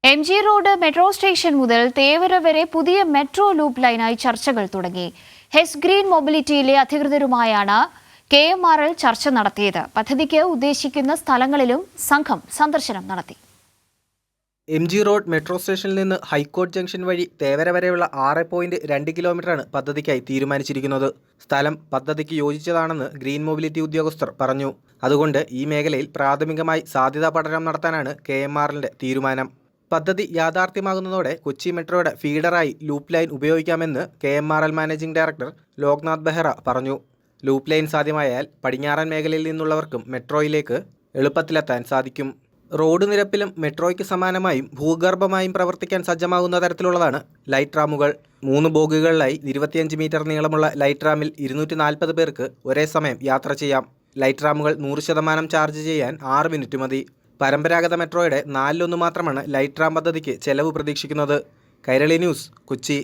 MG. Road metro station മുതൽ തേവര വരെ പുതിയ മെട്രോ ലൂപ്പ് ലൈനായി ചർച്ചകൾ തുടങ്ങി. ഹെസ് ഗ്രീൻ മൊബിലിറ്റിയിലെ അധികൃതരുമായാണ് KMRL ചർച്ച നടത്തിയത്. പദ്ധതിക്ക് ഉദ്ദേശിക്കുന്ന സ്ഥലങ്ങളിലും സംഘം സന്ദർശനം നടത്തി. എം.ജി. റോഡ് മെട്രോ സ്റ്റേഷനിൽ നിന്ന് ഹൈക്കോർട്ട് ജംഗ്ഷൻ വഴി തേവര വരെയുള്ള 6.2 കിലോമീറ്ററാണ് പദ്ധതിക്കായി തീരുമാനിച്ചിരിക്കുന്നത്. സ്ഥലം പദ്ധതിക്ക് യോജിച്ചതാണെന്ന് ഗ്രീൻ മൊബിലിറ്റി ഉദ്യോഗസ്ഥർ പറഞ്ഞു. അതുകൊണ്ട് ഈ മേഖലയിൽ പ്രാഥമികമായി സാധ്യതാ പഠനം നടത്താനാണ് KMRLന്റെ തീരുമാനം. പദ്ധതി യാഥാർത്ഥ്യമാകുന്നതോടെ കൊച്ചി മെട്രോയുടെ ഫീഡറായി ലൂപ്പ് ലൈൻ ഉപയോഗിക്കാമെന്ന് KMRL managing director Loknath Behra പറഞ്ഞു. ലൂപ്പ് ലൈൻ സാധ്യമായാൽ പടിഞ്ഞാറൻ മേഖലയിൽ നിന്നുള്ളവർക്കും മെട്രോയിലേക്ക് എളുപ്പത്തിലെത്താൻ സാധിക്കും. റോഡ് നിരപ്പിലും മെട്രോയ്ക്ക് സമാനമായും ഭൂഗർഭമായും പ്രവർത്തിക്കാൻ സജ്ജമാകുന്ന തരത്തിലുള്ളതാണ് ലൈറ്റ് റാമുകൾ. 3 ബോഗികളിലായി 25 മീറ്റർ നീളമുള്ള ലൈറ്റ് റാമിൽ 240 പേർക്ക് ഒരേ സമയം യാത്ര ചെയ്യാം. ലൈറ്റ് റാമുകൾ 100% ചാർജ് ചെയ്യാൻ 6 മിനിറ്റ് മതി. പരമ്പരാഗത മെട്രോയുടെ 1/4 മാത്രമാണ് ലൈറ്റ് റാം പദ്ധതിക്ക് ചെലവ് പ്രതീക്ഷിക്കുന്നത്. കൈരളി ന്യൂസ്, കൊച്ചി.